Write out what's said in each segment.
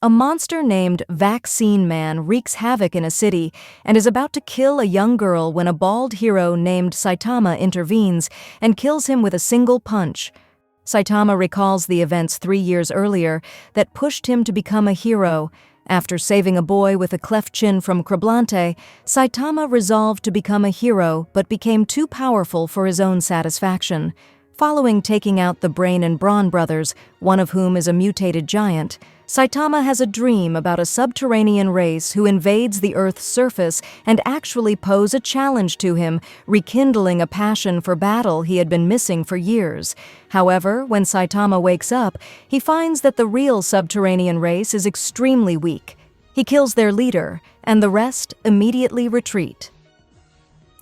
A monster named Vaccine Man wreaks havoc in a city and is about to kill a young girl when a bald hero named Saitama intervenes and kills him with a single punch. Saitama recalls the events 3 years earlier that pushed him to become a hero. After saving a boy with a cleft chin from Crablante, Saitama resolved to become a hero but became too powerful for his own satisfaction. Following taking out the Brain and Brawn brothers, one of whom is a mutated giant, Saitama has a dream about a subterranean race who invades the Earth's surface and actually pose a challenge to him, rekindling a passion for battle he had been missing for years. However, when Saitama wakes up, he finds that the real subterranean race is extremely weak. He kills their leader, and the rest immediately retreat.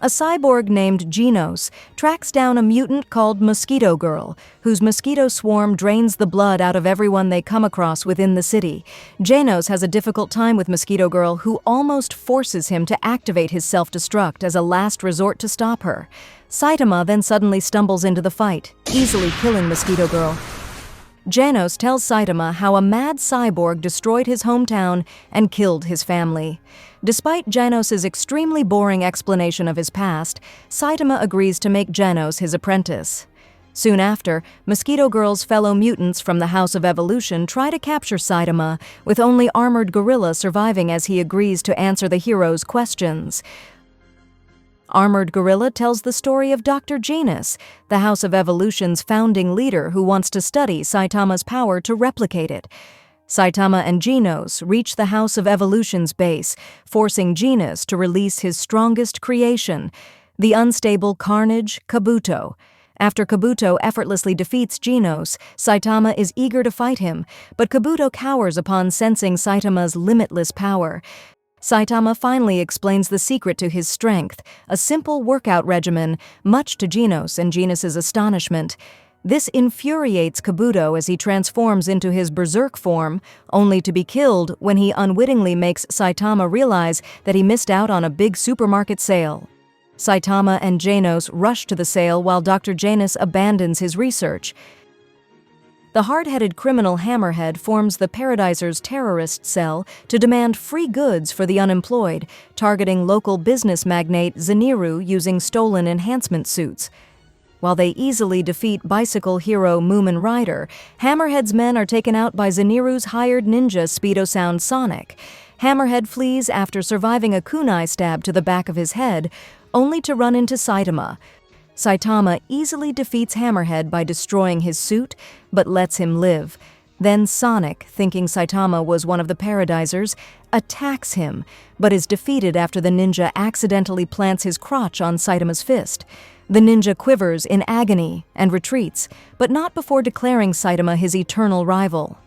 A cyborg named Genos tracks down a mutant called Mosquito Girl, whose mosquito swarm drains the blood out of everyone they come across within the city. Genos has a difficult time with Mosquito Girl, who almost forces him to activate his self-destruct as a last resort to stop her. Saitama then suddenly stumbles into the fight, easily killing Mosquito Girl. Genos tells Saitama how a mad cyborg destroyed his hometown and killed his family. Despite Genos' extremely boring explanation of his past, Saitama agrees to make Genos his apprentice. Soon after, Mosquito Girl's fellow mutants from the House of Evolution try to capture Saitama, with only Armored Gorilla surviving as he agrees to answer the hero's questions. Armored Gorilla tells the story of Dr. Janus, the House of Evolution's founding leader who wants to study Saitama's power to replicate it. Saitama and Genos reach the House of Evolution's base, forcing Janus to release his strongest creation, the unstable Carnage Kabuto. After Kabuto effortlessly defeats Genos, Saitama is eager to fight him, but Kabuto cowers upon sensing Saitama's limitless power. Saitama finally explains the secret to his strength, a simple workout regimen, much to Genos and Genos' astonishment. This infuriates Kabuto as he transforms into his berserk form, only to be killed when he unwittingly makes Saitama realize that he missed out on a big supermarket sale. Saitama and Genos rush to the sale while Dr. Janus abandons his research. The hard-headed criminal Hammerhead forms the Paradisers terrorist cell to demand free goods for the unemployed, targeting local business magnate Zeniru using stolen enhancement suits. While they easily defeat bicycle hero Moomin Rider, Hammerhead's men are taken out by Zeniru's hired ninja Speedosound Sonic. Hammerhead flees after surviving a kunai stab to the back of his head, only to run into Saitama. Saitama easily defeats Hammerhead by destroying his suit, but lets him live. Then Sonic, thinking Saitama was one of the Paradisers, attacks him, but is defeated after the ninja accidentally plants his crotch on Saitama's fist. The ninja quivers in agony and retreats, but not before declaring Saitama his eternal rival.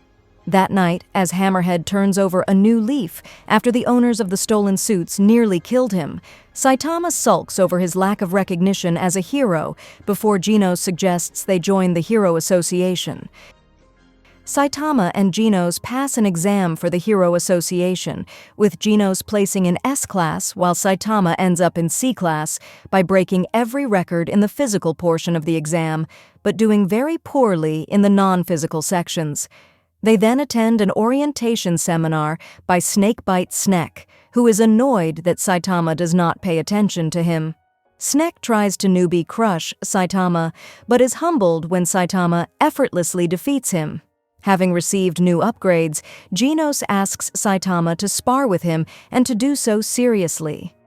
That night, as Hammerhead turns over a new leaf after the owners of the stolen suits nearly killed him, Saitama sulks over his lack of recognition as a hero before Genos suggests they join the Hero Association. Saitama and Genos pass an exam for the Hero Association, with Genos placing in S-Class while Saitama ends up in C-Class by breaking every record in the physical portion of the exam, but doing very poorly in the non-physical sections. They then attend an orientation seminar by Snakebite Snek, who is annoyed that Saitama does not pay attention to him. Snek tries to newbie crush Saitama, but is humbled when Saitama effortlessly defeats him. Having received new upgrades, Genos asks Saitama to spar with him and to do so seriously.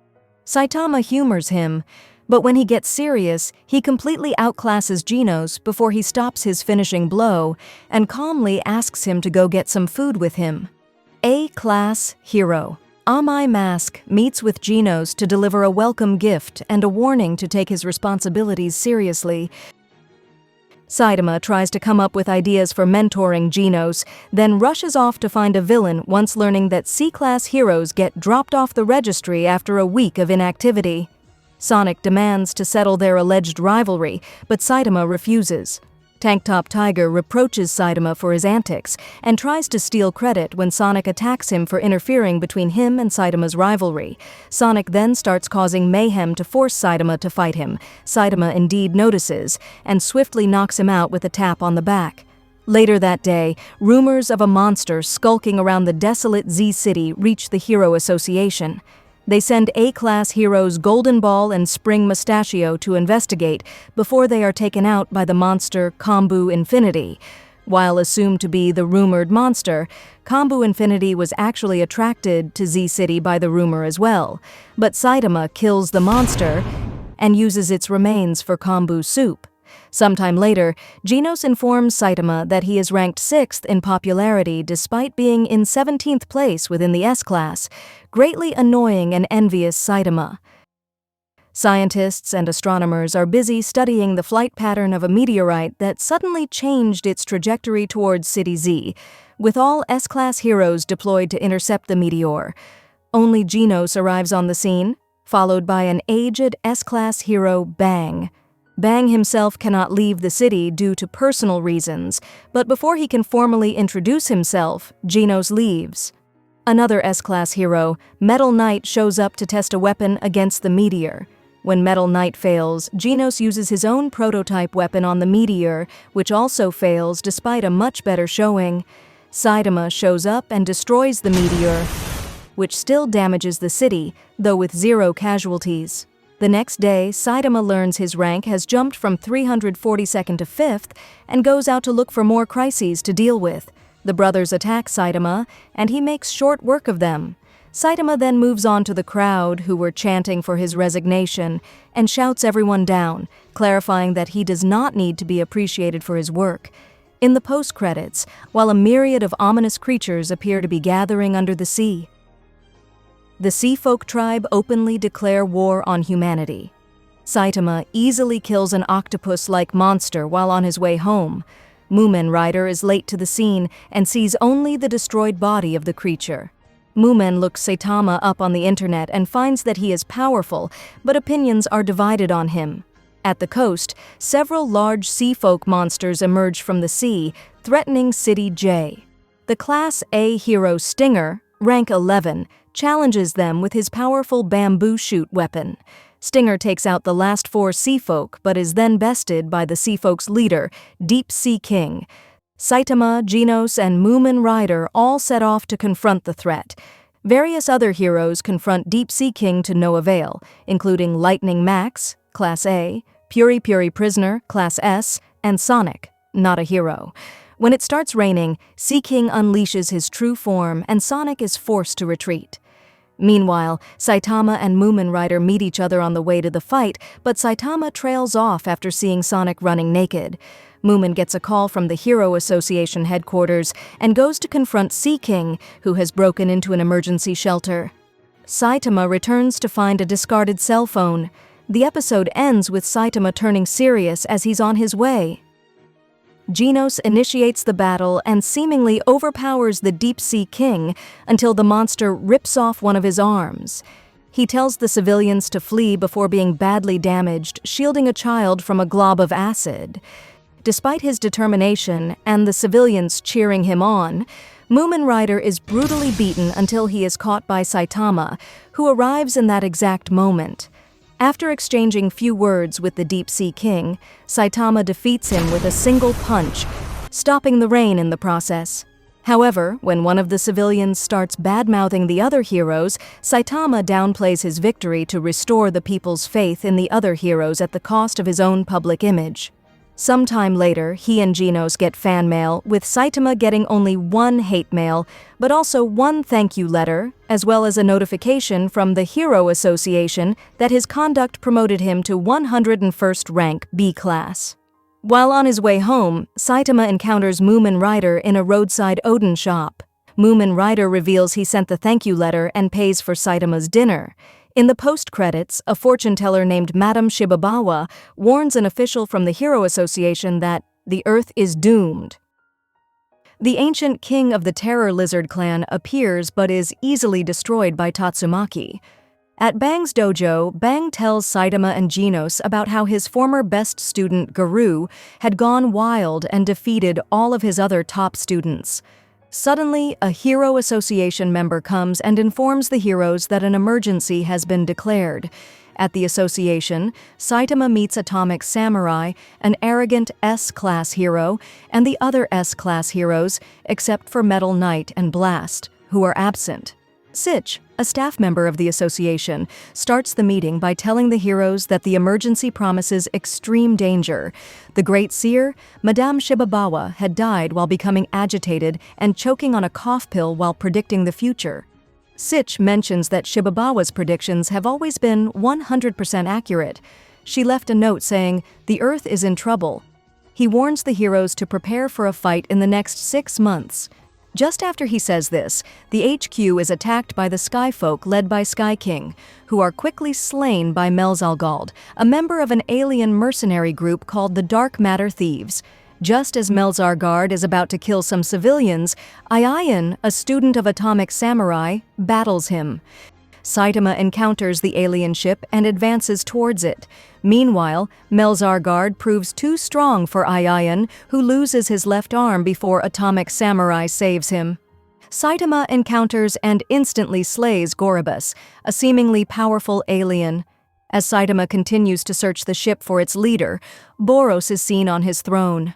Saitama humors him, but when he gets serious, he completely outclasses Genos before he stops his finishing blow and calmly asks him to go get some food with him. A-Class Hero Amai Mask meets with Genos to deliver a welcome gift and a warning to take his responsibilities seriously. Saitama tries to come up with ideas for mentoring Genos, then rushes off to find a villain once learning that C-Class heroes get dropped off the registry after a week of inactivity. Sonic demands to settle their alleged rivalry, but Saitama refuses. Tank Top Tiger reproaches Saitama for his antics and tries to steal credit when Sonic attacks him for interfering between him and Saitama's rivalry. Sonic then starts causing mayhem to force Saitama to fight him. Saitama indeed notices and swiftly knocks him out with a tap on the back. Later that day, rumors of a monster skulking around the desolate Z City reach the Hero Association. They send A-class heroes Golden Ball and Spring Mustachio to investigate before they are taken out by the monster Kombu Infinity. While assumed to be the rumored monster, Kombu Infinity was actually attracted to Z City by the rumor as well. But Saitama kills the monster and uses its remains for kombu soup. Sometime later, Genos informs Saitama that he is ranked 6th in popularity despite being in 17th place within the S-class, greatly annoying and envious Saitama. Scientists and astronomers are busy studying the flight pattern of a meteorite that suddenly changed its trajectory towards City Z, with all S-class heroes deployed to intercept the meteor. Only Genos arrives on the scene, followed by an aged S-class hero, Bang. Bang himself cannot leave the city due to personal reasons, but before he can formally introduce himself, Genos leaves. Another S-class hero, Metal Knight, shows up to test a weapon against the meteor. When Metal Knight fails, Genos uses his own prototype weapon on the meteor, which also fails despite a much better showing. Saitama shows up and destroys the meteor, which still damages the city, though with 0 casualties. The next day, Saitama learns his rank has jumped from 342nd to 5th and goes out to look for more crises to deal with. The brothers attack Saitama, and he makes short work of them. Saitama then moves on to the crowd, who were chanting for his resignation, and shouts everyone down, clarifying that he does not need to be appreciated for his work. In the post-credits, while a myriad of ominous creatures appear to be gathering under the sea, the Sea Folk tribe openly declare war on humanity. Saitama easily kills an octopus-like monster while on his way home. Moomin Rider is late to the scene and sees only the destroyed body of the creature. Moomin looks Saitama up on the internet and finds that he is powerful, but opinions are divided on him. At the coast, several large sea folk monsters emerge from the sea, threatening City J. The Class A hero Stinger, rank 11, challenges them with his powerful bamboo shoot weapon. Stinger takes out the last 4 sea folk, but is then bested by the sea folk's leader, Deep Sea King. Saitama, Genos, and Moomin Rider all set off to confront the threat. Various other heroes confront Deep Sea King to no avail, including Lightning Max, Class A, Puri Puri Prisoner, Class S, and Sonic, not a hero. When it starts raining, Sea King unleashes his true form, and Sonic is forced to retreat. Meanwhile, Saitama and Moomin Rider meet each other on the way to the fight, but Saitama trails off after seeing Sonic running naked. Moomin gets a call from the Hero Association headquarters and goes to confront Sea King, who has broken into an emergency shelter. Saitama returns to find a discarded cell phone. The episode ends with Saitama turning serious as he's on his way. Genos initiates the battle and seemingly overpowers the Deep Sea King until the monster rips off one of his arms. He tells the civilians to flee before being badly damaged, shielding a child from a glob of acid. Despite his determination and the civilians cheering him on, Moomin Rider is brutally beaten until he is caught by Saitama, who arrives in that exact moment. After exchanging few words with the Deep Sea King, Saitama defeats him with a single punch, stopping the rain in the process. However, when one of the civilians starts bad-mouthing the other heroes, Saitama downplays his victory to restore the people's faith in the other heroes at the cost of his own public image. Sometime later, he and Genos get fan mail, with Saitama getting only 1 hate mail, but also 1 thank you letter, as well as a notification from the Hero Association that his conduct promoted him to 101st rank B class. While on his way home, Saitama encounters Moomin Rider in a roadside Odin shop. Moomin Rider reveals he sent the thank you letter and pays for Saitama's dinner. In the post-credits, a fortune-teller named Madame Shibabawa warns an official from the Hero Association that the Earth is doomed. The ancient king of the Terror Lizard clan appears but is easily destroyed by Tatsumaki. At Bang's dojo, Bang tells Saitama and Genos about how his former best student, Guru, had gone wild and defeated all of his other top students. Suddenly, a Hero Association member comes and informs the heroes that an emergency has been declared. At the association, Saitama meets Atomic Samurai, an arrogant S-class hero, and the other S-class heroes, except for Metal Knight and Blast, who are absent. Sitch, a staff member of the association, starts the meeting by telling the heroes that the emergency promises extreme danger. The Great Seer, Madame Shibabawa, had died while becoming agitated and choking on a cough pill while predicting the future. Sitch mentions that Shibabawa's predictions have always been 100% accurate. She left a note saying, "The Earth is in trouble." He warns the heroes to prepare for a fight in the next 6 months. Just after he says this, the HQ is attacked by the Skyfolk led by Sky King, who are quickly slain by Melzalgald, a member of an alien mercenary group called the Dark Matter Thieves. Just as Melzargard is about to kill some civilians, Iayan, a student of Atomic Samurai, battles him. Saitama encounters the alien ship and advances towards it. Meanwhile, Melzargard proves too strong for Iayan, who loses his left arm before Atomic Samurai saves him. Saitama encounters and instantly slays Gorobus, a seemingly powerful alien. As Saitama continues to search the ship for its leader, Boros is seen on his throne.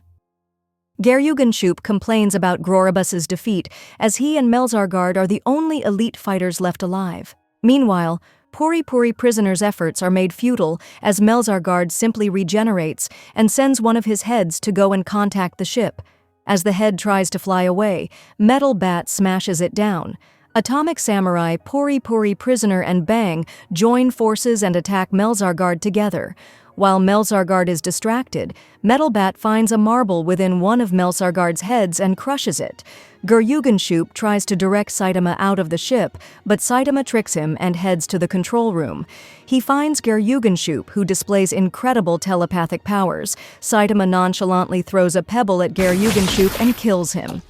Geryuganshoop complains about Gorobus's defeat, as he and Melzargard are the only elite fighters left alive. Meanwhile, Puri Puri Prisoner's efforts are made futile as Melzargard simply regenerates and sends one of his heads to go and contact the ship. As the head tries to fly away, Metal Bat smashes it down. Atomic Samurai, Puri Puri Prisoner, and Bang join forces and attack Melzargard together. While Melzargard is distracted, Metal Bat finds a marble within one of Melzargard's heads and crushes it. Geryuganshoop tries to direct Saitama out of the ship, but Saitama tricks him and heads to the control room. He finds Geryuganshoop, who displays incredible telepathic powers. Saitama nonchalantly throws a pebble at Geryuganshoop and kills him.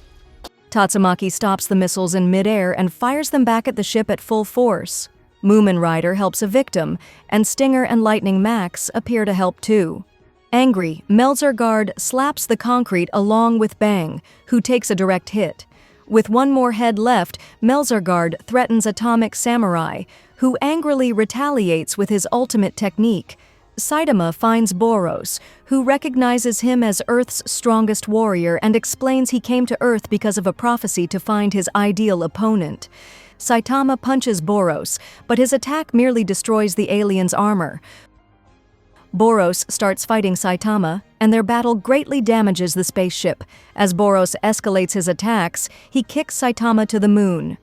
Tatsumaki stops the missiles in midair and fires them back at the ship at full force. Moomin Rider helps a victim, and Stinger and Lightning Max appear to help too. Angry, Melzargard slaps the concrete along with Bang, who takes a direct hit. With one more head left, Melzargard threatens Atomic Samurai, who angrily retaliates with his ultimate technique. Saitama finds Boros, who recognizes him as Earth's strongest warrior and explains he came to Earth because of a prophecy to find his ideal opponent. Saitama punches Boros, but his attack merely destroys the alien's armor. Boros starts fighting Saitama, and their battle greatly damages the spaceship. As Boros escalates his attacks, he kicks Saitama to the moon.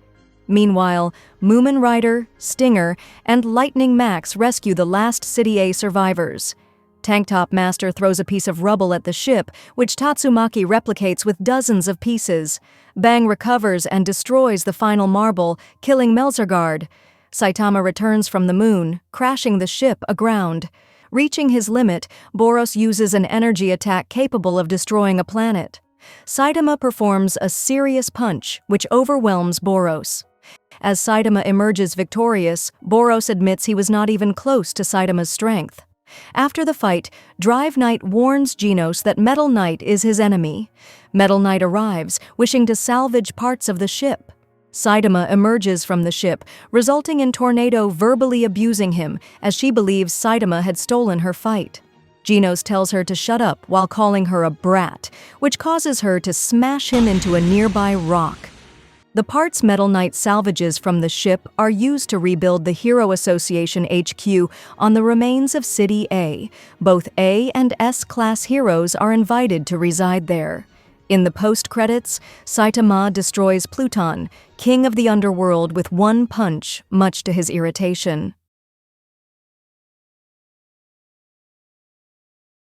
Meanwhile, Moomin Rider, Stinger, and Lightning Max rescue the last City A survivors. Tank Top Master throws a piece of rubble at the ship, which Tatsumaki replicates with dozens of pieces. Bang recovers and destroys the final marble, killing Melzargard. Saitama returns from the moon, crashing the ship aground. Reaching his limit, Boros uses an energy attack capable of destroying a planet. Saitama performs a serious punch, which overwhelms Boros. As Saitama emerges victorious, Boros admits he was not even close to Saitama's strength. After the fight, Drive Knight warns Genos that Metal Knight is his enemy. Metal Knight arrives, wishing to salvage parts of the ship. Saitama emerges from the ship, resulting in Tornado verbally abusing him, as she believes Saitama had stolen her fight. Genos tells her to shut up while calling her a brat, which causes her to smash him into a nearby rock. The parts Metal Knight salvages from the ship are used to rebuild the Hero Association HQ on the remains of City A. Both A and S-class heroes are invited to reside there. In the post-credits, Saitama destroys Pluton, king of the underworld, with one punch, much to his irritation.